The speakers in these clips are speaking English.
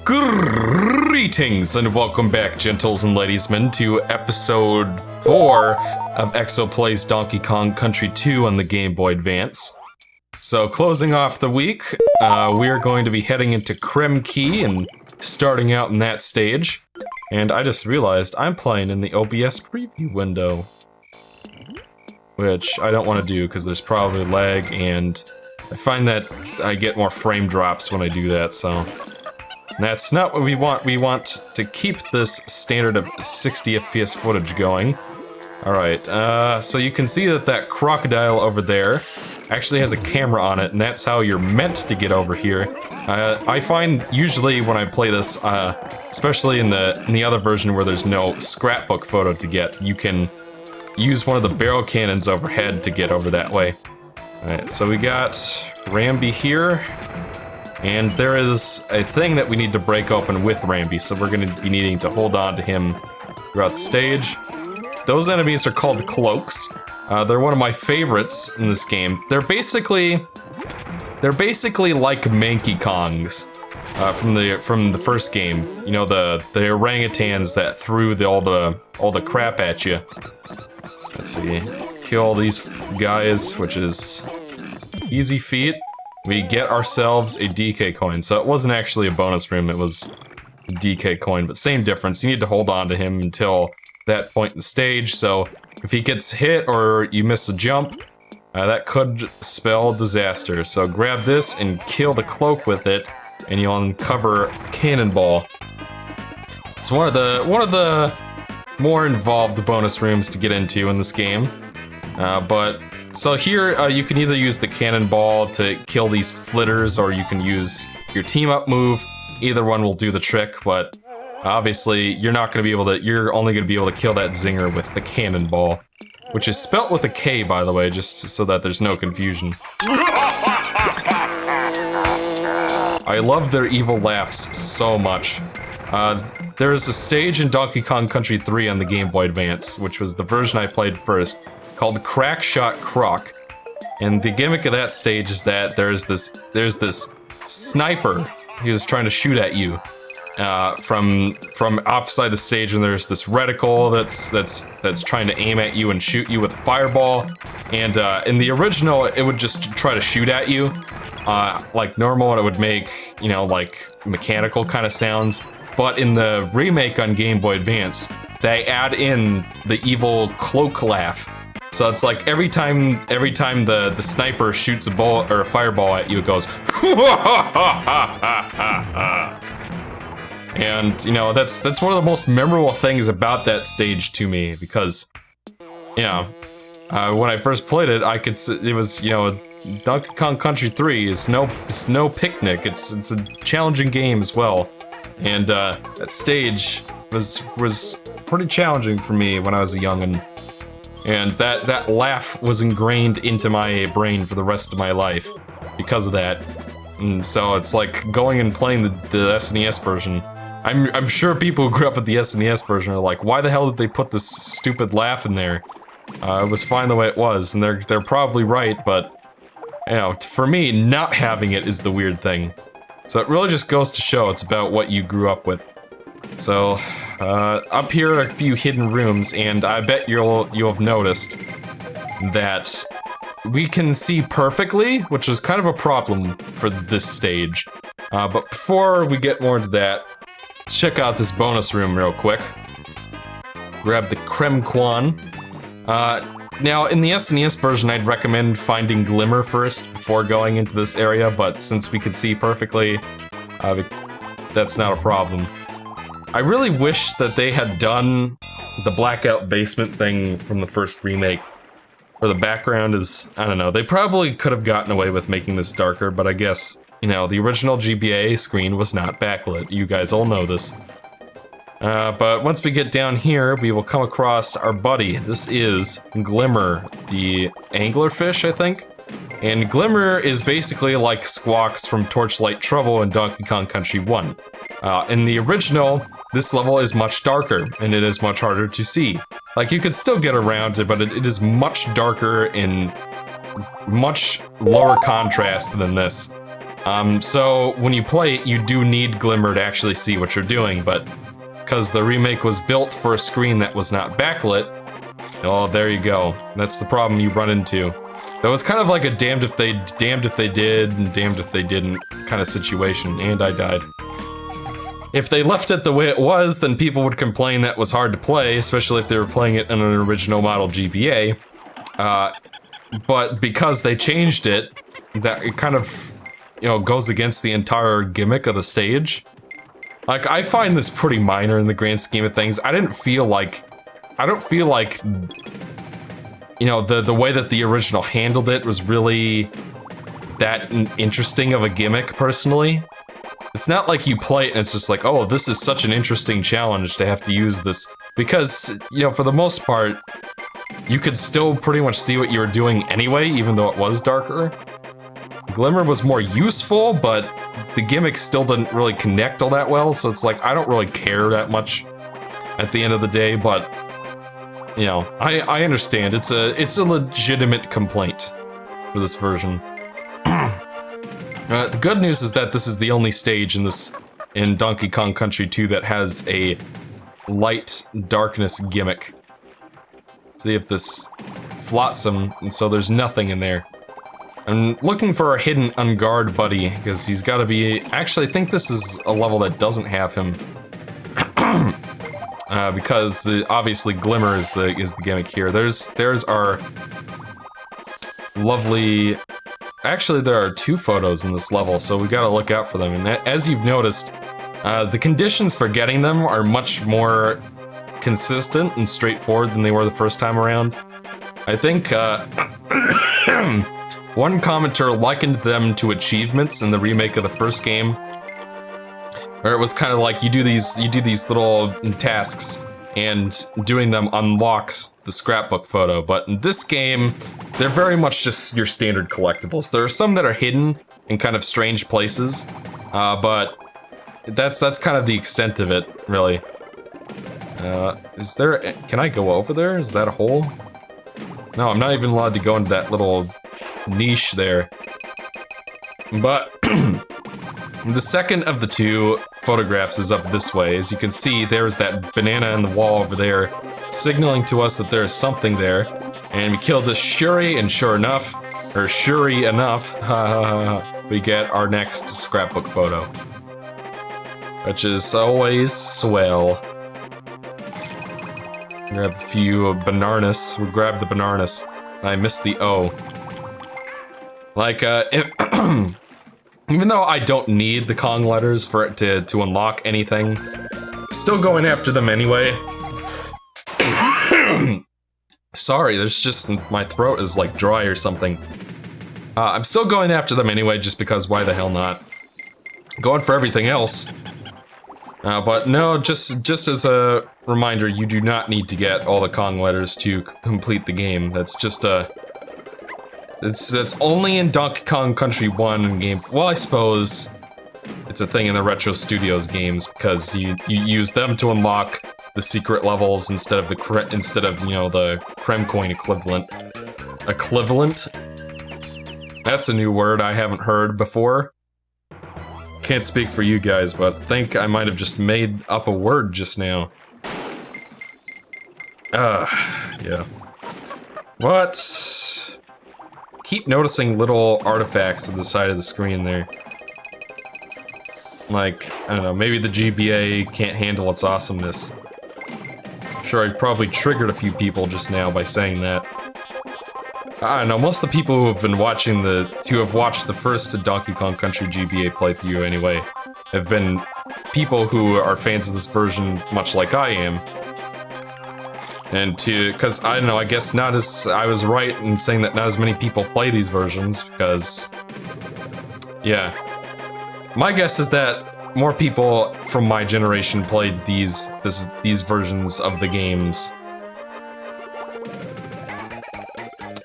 Greetings and welcome back, gentles and ladiesmen, to episode 4 of Exio Plays Donkey Kong Country 2 on the Game Boy Advance. So, closing off the week, we are going to be heading into Krem Quay and starting out in that stage. And I just realized I'm playing in the OBS preview window, which I don't want to do because there's probably lag, and I find that I get more frame drops when I do that, so that's not what we want. We want to keep this standard of 60 FPS footage going. Alright, so you can see that crocodile over there actually has a camera on it, and that's how you're meant to get over here. I find usually when I play this, especially in the other version where there's no scrapbook photo to get, you can use one of the barrel cannons overhead to get over that way. Alright, so we got Rambi here, and there is a thing that we need to break open with Rambi, so we're going to be needing to hold on to him throughout the stage. Those enemies are called cloaks. They're one of my favorites in this game. They're basically like Manky Kongs from the first game. You know, the orangutans that threw all the crap at you. Let's see, kill these guys, which is easy feat. We get ourselves a DK coin, so it wasn't actually a bonus room, it was a DK coin, but same difference. You need to hold on to him until that point in the stage, so if he gets hit or you miss a jump, that could spell disaster. So grab this and kill the cloak with it, and you'll uncover Cannonball. It's one of the more involved bonus rooms to get into in this game, but so here you can either use the Cannonball to kill these flitters, or you can use your team up move. Either one will do the trick, but obviously you're only going to be able to kill that zinger with the Cannonball, which is spelt with a K, by the way, just so that there's no confusion. I love their evil laughs so much. There is a stage in Donkey Kong Country 3 on the Game Boy Advance, which was the version I played first, called Crack Shot Croc. And the gimmick of that stage is that there's this sniper who's trying to shoot at you from offside the stage, and there's this reticle that's trying to aim at you and shoot you with a fireball. And in the original, it would just try to shoot at you like normal, and it would make, you know, like mechanical kind of sounds. But in the remake on Game Boy Advance, they add in the evil cloak laugh. So it's like every time the sniper shoots a ball or a fireball at you, it goes and you know, that's one of the most memorable things about that stage to me, because you know, when I first played it, it was, you know, Donkey Kong Country 3 is no picnic. It's a challenging game as well, and that stage was pretty challenging for me when I was a youngin'. And that laugh was ingrained into my brain for the rest of my life because of that. And so it's like going and playing the SNES version. I'm sure people who grew up with the SNES version are like, why the hell did they put this stupid laugh in there? It was fine the way it was, and they're probably right, but you know, for me, not having it is the weird thing. So it really just goes to show it's about what you grew up with. So, up here are a few hidden rooms, and I bet you'll have noticed that we can see perfectly, which is kind of a problem for this stage. But before we get more into that, let's check out this bonus room real quick. Grab the Krem Kwan. Now, in the SNES version, I'd recommend finding Glimmer first before going into this area, but since we could see perfectly, that's not a problem. I really wish that they had done the blackout basement thing from the first remake, where the background is, I don't know, they probably could have gotten away with making this darker, but I guess, you know, the original GBA screen was not backlit. You guys all know this. But once we get down here, we will come across our buddy. This is Glimmer, the anglerfish, I think? And Glimmer is basically like Squawks from Torchlight Trouble in Donkey Kong Country 1. In the original, this level is much darker, and it is much harder to see. Like, you could still get around it, but it is much darker in much lower contrast than this. So when you play it, you do need Glimmer to actually see what you're doing, but because the remake was built for a screen that was not backlit, oh, there you go. That's the problem you run into. That was kind of like a damned if they did and damned if they didn't kind of situation, and I died. If they left it the way it was, then people would complain that was hard to play, especially if they were playing it in an original model GBA. But because they changed it, that it kind of, you know, goes against the entire gimmick of the stage. Like, I find this pretty minor in the grand scheme of things. I don't feel like, you know, the way that the original handled it was really that interesting of a gimmick, personally. It's not like you play it and it's just like, oh, this is such an interesting challenge to have to use this. Because, you know, for the most part, you could still pretty much see what you were doing anyway, even though it was darker. Glimmer was more useful, but the gimmick still didn't really connect all that well, so it's like, I don't really care that much at the end of the day, but, you know, I understand. It's a legitimate complaint for this version. The good news is that this is the only stage in Donkey Kong Country 2 that has a light darkness gimmick. See if this flotsam, and so there's nothing in there. I'm looking for a hidden unguard buddy, because he's got to be... Actually, I think this is a level that doesn't have him. Because obviously Glimmer is the gimmick here. There's our lovely... Actually, there are 2 photos in this level, so we gotta look out for them. And as you've noticed, the conditions for getting them are much more consistent and straightforward than they were the first time around. I think one commenter likened them to achievements in the remake of the first game, where it was kind of like you do these little tasks, and doing them unlocks the scrapbook photo. But in this game, they're very much just your standard collectibles. There are some that are hidden in kind of strange places, but that's kind of the extent of it, really. Can I go over there? Is that a hole? No, I'm not even allowed to go into that little niche there. But the second of the 2 photographs is up this way. As you can see, there's that banana in the wall over there, signaling to us that there's something there. And we killed this Shuri, and sure enough, we get our next scrapbook photo. Which is always swell. Grab a few bananas. We'll grab the bananas. I missed the O. Like, even though I don't need the Kong letters for it to unlock anything, still going after them anyway. Sorry, there's just, my throat is like dry or something. I'm still going after them anyway, just because why the hell not? Going for everything else. But no, just as a reminder, you do not need to get all the Kong letters to complete the game. That's just that's only in Donkey Kong Country 1 game. Well, I suppose it's a thing in the Retro Studios games, because you use them to unlock the secret levels instead of you know, the Krem coin equivalent. Equivalent? That's a new word I haven't heard before. Can't speak for you guys, but I think I might have just made up a word just now. Yeah. What? Keep noticing little artifacts to the side of the screen there. Like, I don't know, maybe the GBA can't handle its awesomeness. I'm sure I probably triggered a few people just now by saying that. I don't know, most of the people who have been watching who have watched the first Donkey Kong Country GBA playthrough anyway, have been people who are fans of this version much like I am. And cause I don't know, I guess I was right in saying that not as many people play these versions, because, yeah. My guess is that more people from my generation played these versions of the games.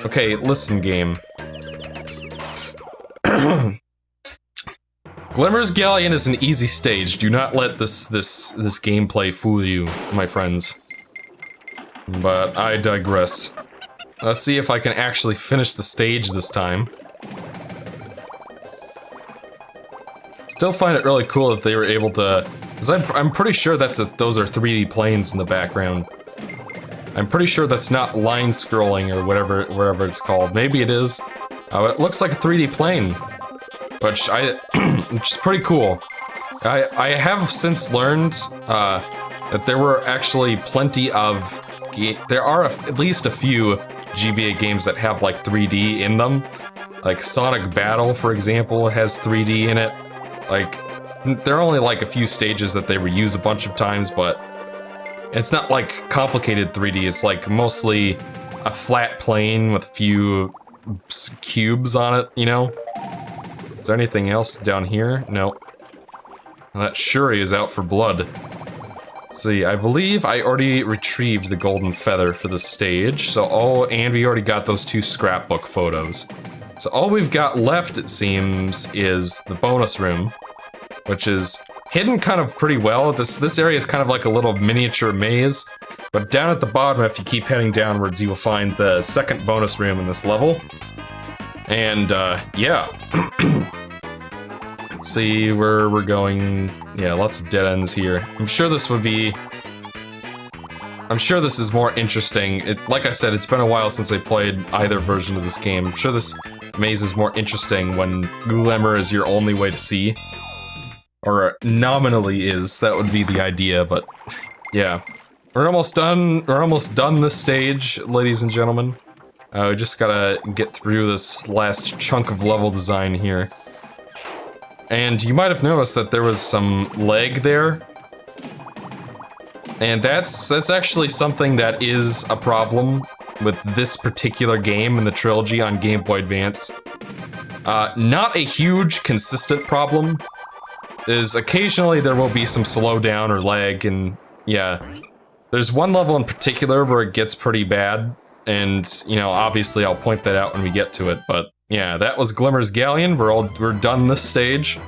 Okay, listen, game. Glimmer's Galleon is an easy stage. Do not let this gameplay fool you, my friends. But I digress. Let's see if I can actually finish the stage this time. Still find it really cool that they were able to... Because I'm pretty sure those are 3D planes in the background. I'm pretty sure that's not line scrolling or whatever it's called. Maybe it is. It looks like a 3D plane, which is pretty cool. I have since learned that there were actually plenty of... There are at least a few GBA games that have like 3D in them. Like Sonic Battle, for example, has 3D in it. Like, there are only like a few stages that they reuse a bunch of times, but it's not like complicated 3D. It's like mostly a flat plane with a few cubes on it, you know? Is there anything else down here? No. Well, that Shuri is out for blood. Let's see, I believe I already retrieved the golden feather for the stage, so and we already got those 2 scrapbook photos. So all we've got left, it seems, is the bonus room, which is hidden kind of pretty well. This area is kind of like a little miniature maze, but down at the bottom, if you keep heading downwards, you will find the second bonus room in this level. And, yeah. Let's see where we're going. Yeah, lots of dead ends here. I'm sure this is more interesting. Like I said, it's been a while since I played either version of this game. I'm sure this maze is more interesting when Glimmer is your only way to see. Or nominally is, that would be the idea, but yeah. We're almost done this stage, ladies and gentlemen. We just gotta get through this last chunk of level design here. And you might have noticed that there was some lag there. And that's actually something that is a problem with this particular game in the trilogy on Game Boy Advance. Not a huge, consistent problem. Occasionally there will be some slowdown or lag, and yeah. There's one level in particular where it gets pretty bad, and, you know, obviously I'll point that out when we get to it, but yeah, that was Glimmer's Galleon. We're done this stage,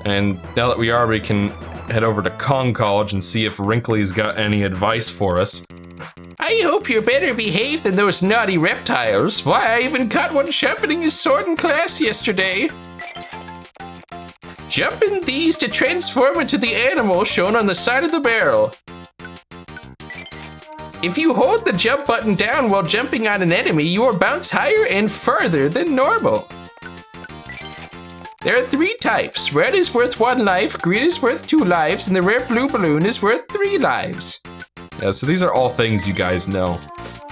and now that we are, we can head over to Kong College and see if Wrinkly's got any advice for us. I hope you're better behaved than those naughty reptiles. Why, I even caught one sharpening his sword in class yesterday. Jump in these to transform into the animal shown on the side of the barrel. If you hold the jump button down while jumping on an enemy, you will bounce higher and further than normal. There are 3 types. Red is worth 1 life, green is worth 2 lives, and the rare blue balloon is worth 3 lives. Yeah, so these are all things you guys know.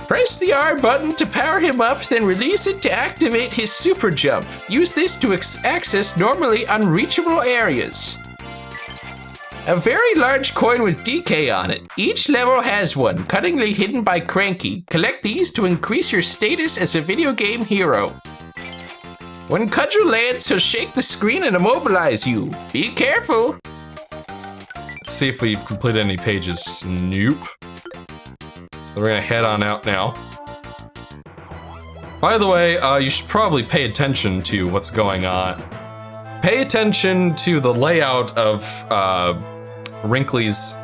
Press the R button to power him up, then release it to activate his super jump. Use this to access normally unreachable areas. A very large coin with DK on it. Each level has one, cunningly hidden by Cranky. Collect these to increase your status as a video game hero. When Cudgel lands, he'll shake the screen and immobilize you. Be careful! Let's see if we've completed any pages. Nope. We're gonna head on out now. By the way, you should probably pay attention to what's going on. Pay attention to the layout of Wrinkly's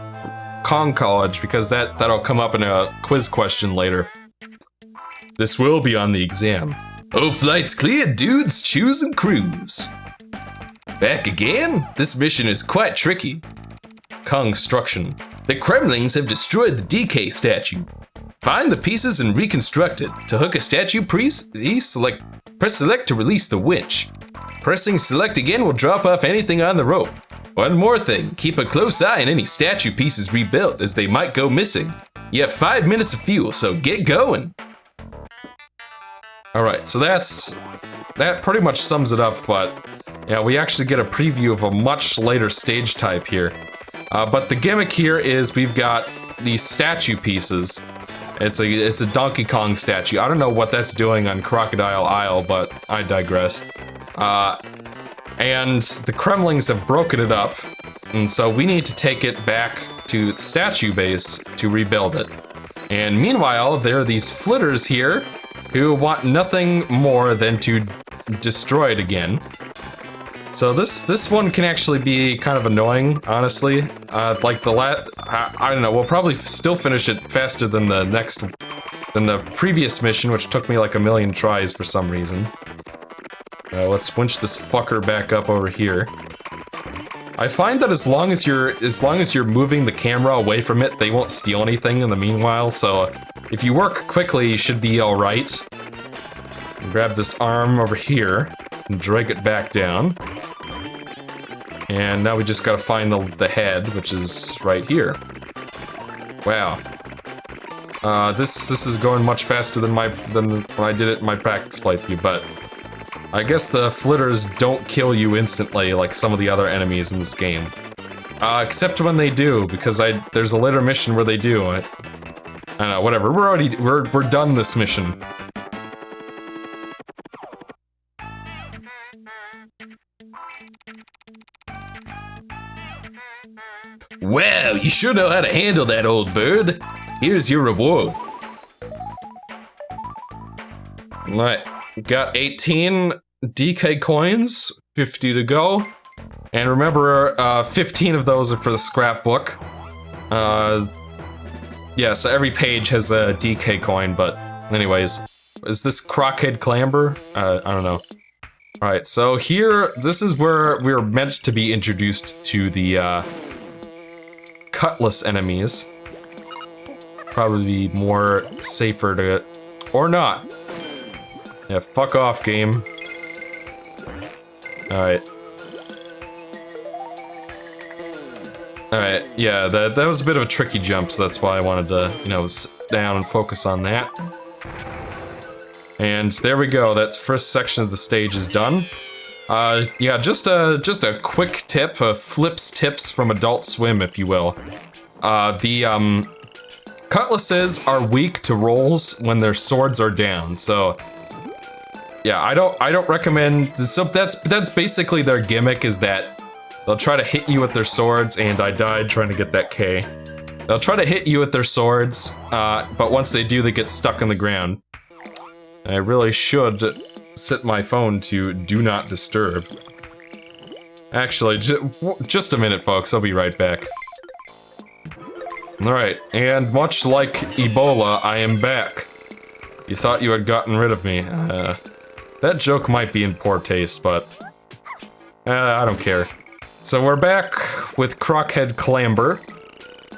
Kong College, because that'll come up in a quiz question later. This will be on the exam. Oh, flight's cleared, dudes. Choose and cruise. Back again? This mission is quite tricky. Construction. The Kremlings have destroyed the DK statue. Find the pieces and reconstruct it. To hook a statue, press select to release the winch. Pressing select again will drop off anything on the rope. One more thing, keep a close eye on any statue pieces rebuilt, as they might go missing. You have 5 minutes of fuel, so get going. Alright, so that pretty much sums it up, but yeah, we actually get a preview of a much later stage type here. But the gimmick here is we've got these statue pieces. It's a Donkey Kong statue. I don't know what that's doing on Crocodile Isle, but I digress. And the Kremlings have broken it up, and so we need to take it back to its statue base to rebuild it. And meanwhile, there are these flitters here who want nothing more than to destroy it again. So this one can actually be kind of annoying, honestly. Like I don't know, we'll probably still finish it faster than the next than the previous mission, which took me like a million tries for some reason. Let's winch this fucker back up over here. I find that as long as you're moving the camera away from it, they won't steal anything in the meanwhile, so if you work quickly, you should be alright. Grab this arm over here and drag it back down. And now we just gotta find the head, which is right here. Wow. This is going much faster than when I did it in my practice playthrough, but I guess the flitters don't kill you instantly like some of the other enemies in this game. Except when they do, because there's a later mission where they do. I don't know, whatever. We're done this mission. Wow, you sure know how to handle that, old bird. Here's your reward. Alright, got 18 DK coins, 50 to go. And remember, 15 of those are for the scrapbook. Yeah, so every page has a DK coin, but anyways. Is this Crockhead Clamber? I don't know. Alright, so here, this is where we're meant to be introduced to the, Cutlass enemies. Probably be more safer to... or not. Yeah, fuck off, game. Alright. Alright, yeah, that was a bit of a tricky jump, so that's why I wanted to, you know, sit down and focus on that. And there we go, that first section of the stage is done. Yeah, just a quick tip, flips tips from Adult Swim, if you will. The Cutlasses are weak to rolls when their swords are down, so... yeah, I don't recommend... so that's basically their gimmick, is that they'll try to hit you with their swords, and I died trying to get that K. They'll try to hit you with their swords, but once they do, they get stuck in the ground. I really should set my phone to Do Not Disturb. Actually, just a minute, folks, I'll be right back. Alright, and much like Ebola, I am back. You thought you had gotten rid of me. That joke might be in poor taste, but... I don't care. So we're back with Crockhead Clamber.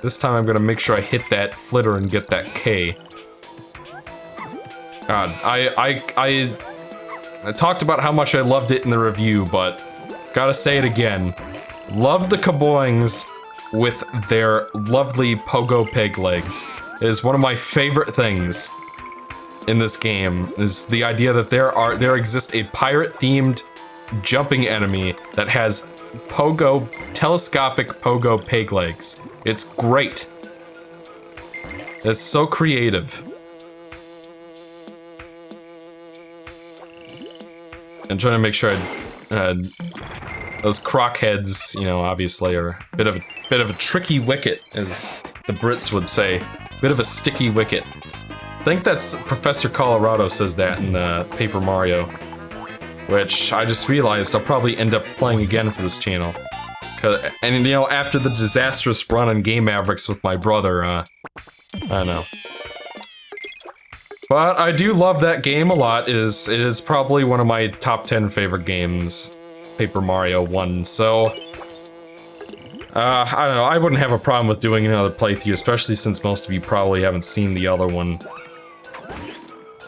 This time I'm gonna make sure I hit that flitter and get that K. God, I talked about how much I loved it in the review, but gotta say it again. Love the Kaboings with their lovely pogo peg legs. It is one of my favorite things in this game, is the idea that there exists a pirate-themed jumping enemy that has telescopic pogo peg legs. It's great. It's so creative. I'm trying to make sure those crockheads, you know, obviously are a bit of a tricky wicket, as the Brits would say. Bit of a sticky wicket. I think that's Professor Colorado says that in Paper Mario, which I just realized I'll probably end up playing again for this channel. And you know, after the disastrous run on Game Mavericks with my brother, I don't know. But I do love that game a lot. It is probably one of my top 10 favorite games, Paper Mario 1, so... I don't know, I wouldn't have a problem with doing another playthrough, especially since most of you probably haven't seen the other one.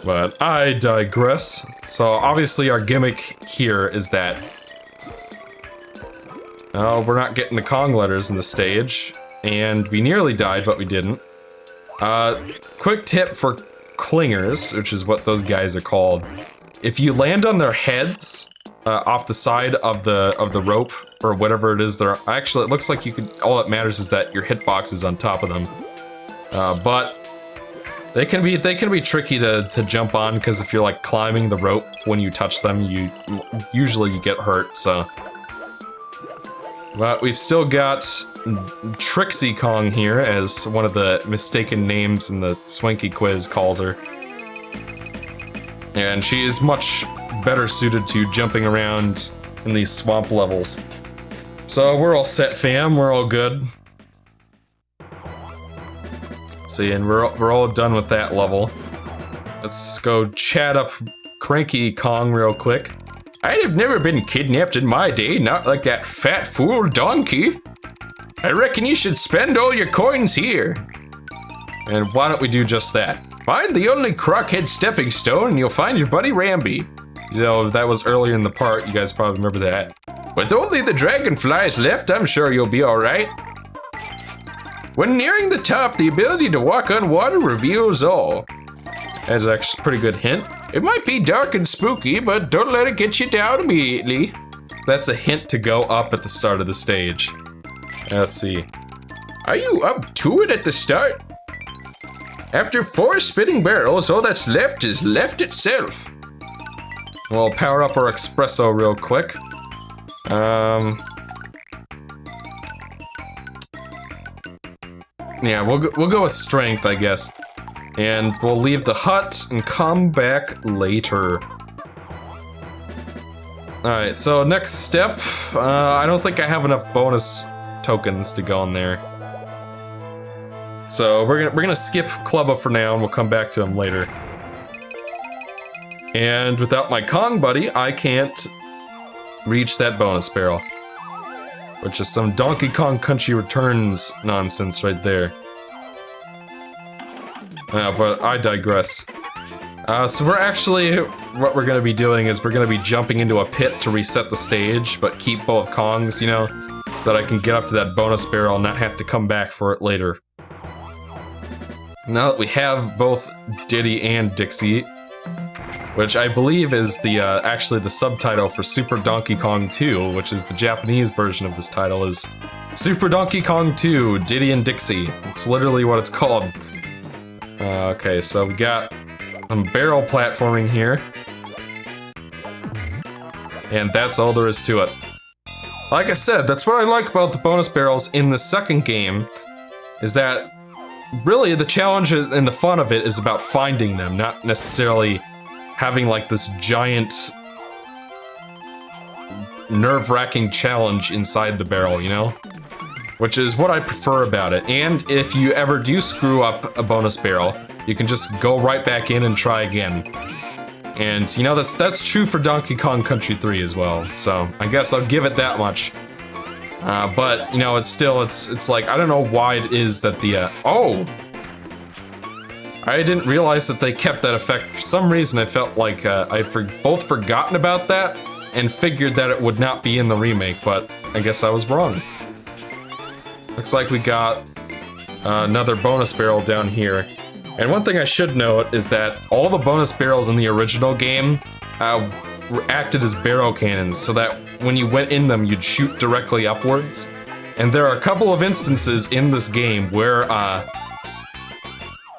But I digress. So obviously our gimmick here is that... oh, we're not getting the Kong letters in the stage, and we nearly died, but we didn't. Quick tip for clingers, which is what those guys are called. If you land on their heads, off the side of the rope, or whatever it is they're... actually, it looks like you could... all that matters is that your hitbox is on top of them. But they can be tricky to jump on, because if you're like climbing the rope when you touch them, usually you get hurt, so... but we've still got Trixie Kong here, as one of the mistaken names in the Swanky quiz calls her. And she is much better suited to jumping around in these swamp levels. So we're all set, fam, we're all good. Let's see, and we're all done with that level. Let's go chat up Cranky Kong real quick. I'd have never been kidnapped in my day, not like that fat fool donkey. I reckon you should spend all your coins here. And why don't we do just that? Find the only crockhead stepping stone and you'll find your buddy Ramby. So that was earlier in the part, you guys probably remember that. With only the dragonflies left, I'm sure you'll be alright. When nearing the top, the ability to walk on water reveals all. That's actually a pretty good hint. It might be dark and spooky, but don't let it get you down immediately. That's a hint to go up at the start of the stage. Let's see. Are you up to it at the start? After 4 spinning barrels, all that's left is left itself. We'll power up our espresso real quick. Yeah, we'll go with strength, I guess. And we'll leave the hut and come back later. Alright, so next step. I don't think I have enough bonus tokens to go in there. So we're gonna skip Clubba for now, and we'll come back to him later. And without my Kong buddy, I can't reach that bonus barrel. Which is some Donkey Kong Country Returns nonsense right there. But I digress. So we're actually, what we're gonna be doing is we're gonna be jumping into a pit to reset the stage, but keep both Kongs, you know, that I can get up to that bonus barrel and not have to come back for it later. Now that we have both Diddy and Dixie, which I believe is the actually the subtitle for Super Donkey Kong 2, which is the Japanese version of this title, is Super Donkey Kong 2, Diddy and Dixie. It's literally what it's called. Okay, so we got some barrel platforming here. And that's all there is to it. Like I said, that's what I like about the bonus barrels in the second game, is that really the challenge and the fun of it is about finding them, not necessarily having like this giant nerve-wracking challenge inside the barrel, you know? Which is what I prefer about it. And if you ever do screw up a bonus barrel, you can just go right back in and try again. And you know, that's true for Donkey Kong Country 3 as well. So I guess I'll give it that much. But you know, it's still, it's like, I don't know why it is that the, oh! I didn't realize that they kept that effect. For some reason I felt like I'd both forgotten about that and figured that it would not be in the remake, but I guess I was wrong. Looks like we got another bonus barrel down here. And one thing I should note is that all the bonus barrels in the original game acted as barrel cannons, so that when you went in them, you'd shoot directly upwards. And there are a couple of instances in this game where,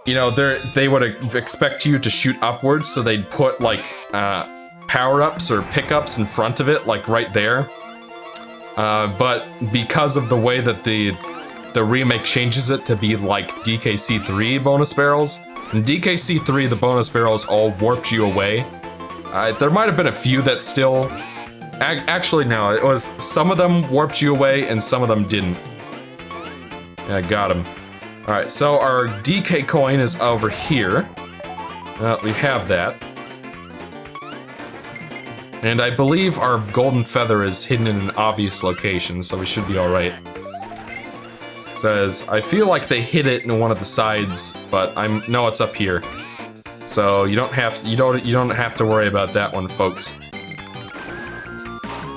you know, they would expect you to shoot upwards, so they'd put, like, power-ups or pickups in front of it, like right there. But because of the way that the remake changes it to be like DKC3 bonus barrels, in DKC3 the bonus barrels all warped you away. There might have been a few that still... Actually no, it was some of them warped you away and some of them didn't. Yeah, I got him. Alright, so our DK coin is over here. We have that. And I believe our golden feather is hidden in an obvious location, so we should be alright. Says, I feel like they hid it in one of the sides, but no, it's up here. So you don't have to worry about that one, folks.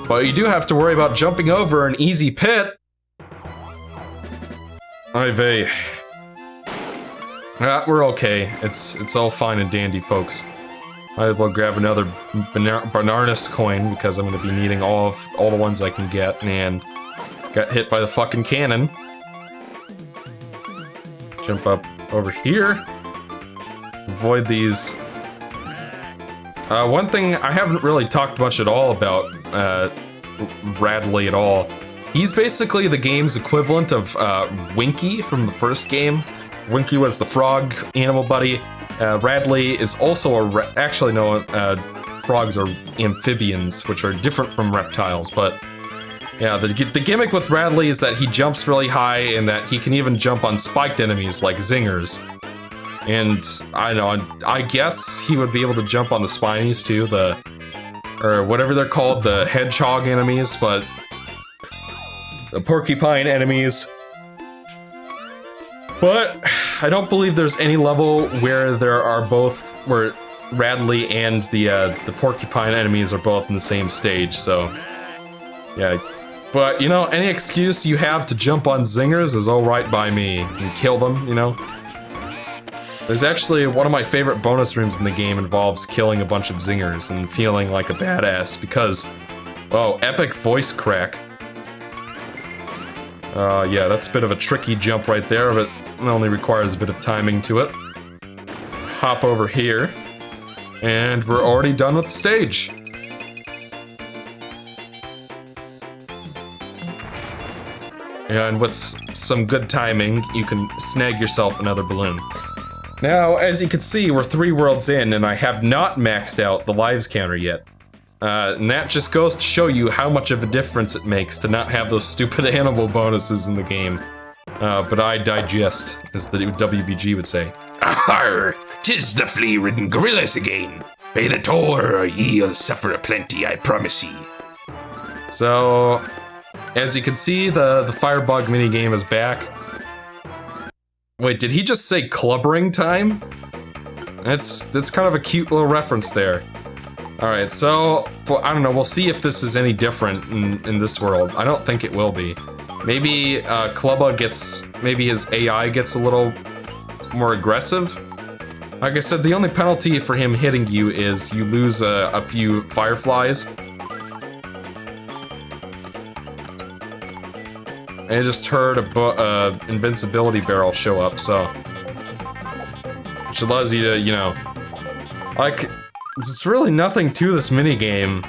But you do have to worry about jumping over an easy pit. Ay vey. We're okay. It's all fine and dandy, folks. Might as well grab another Banarnus coin because I'm gonna be needing all the ones I can get, and got hit by the fucking cannon. Jump up over here. Avoid these. One thing I haven't really talked much at all about Radley at all. He's basically the game's equivalent of Winky from the first game. Winky was the frog animal buddy. Radley is also actually no, frogs are amphibians, which are different from reptiles, but yeah, the gimmick with Radley is that he jumps really high and that he can even jump on spiked enemies like zingers. And I don't know, I guess he would be able to jump on the spinies too, or whatever they're called, the hedgehog enemies, but the porcupine enemies. But I don't believe there's any level where where Radley and the porcupine enemies are both in the same stage, so yeah. But, you know, any excuse you have to jump on zingers is alright by me, and kill them, you know? There's actually one of my favorite bonus rooms in the game involves killing a bunch of zingers and feeling like a badass because, oh, epic voice crack. Yeah, that's a bit of a tricky jump right there, but it only requires a bit of timing to it. Hop over here, and we're already done with the stage. And with some good timing, you can snag yourself another balloon. Now, as you can see, we're 3 worlds in, and I have not maxed out the lives counter yet. And that just goes to show you how much of a difference it makes to not have those stupid animal bonuses in the game. But I digest, as the WBG would say. Arr! 'Tis the flea-ridden gorillas again. Pay the toll, or ye'll suffer a plenty, I promise ye. So, as you can see, the firebug minigame is back. Wait, did he just say clubbering time? That's kind of a cute little reference there. Alright, so, well, I don't know, we'll see if this is any different in this world. I don't think it will be. Maybe Clubba maybe his AI gets a little more aggressive? Like I said, the only penalty for him hitting you is you lose a few fireflies. I just heard a invincibility barrel show up, so... Which allows you to, you know... Like, there's really nothing to this minigame.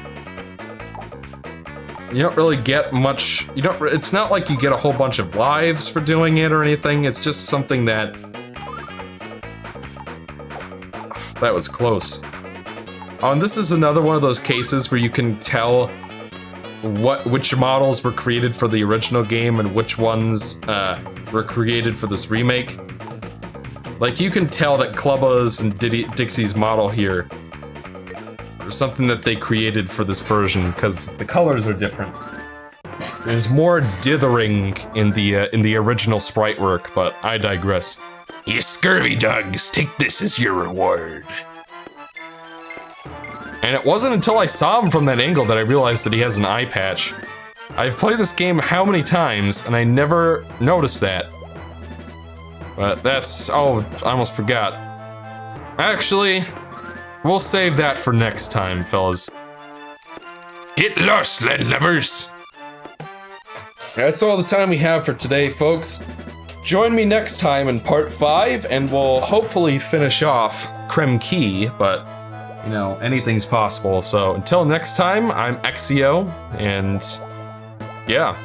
You don't really get much... It's not like you get a whole bunch of lives for doing it or anything, it's just something that... That was close. Oh, and this is another one of those cases where you can tell which models were created for the original game and which ones were created for this remake. Like, you can tell that Clubba's and Dixie's model here are something that they created for this version, because the colors are different. There's more dithering in the original sprite work, but I digress. You scurvy dogs, take this as your reward. And it wasn't until I saw him from that angle that I realized that he has an eye patch. I've played this game how many times, and I never noticed that. But that's... oh, I almost forgot. Actually, we'll save that for next time, fellas. Get lost, landlubbers! That's all the time we have for today, folks. Join me next time in part 5, and we'll hopefully finish off Krem Quay, but... you know, anything's possible. So until next time, I'm Exio, and yeah.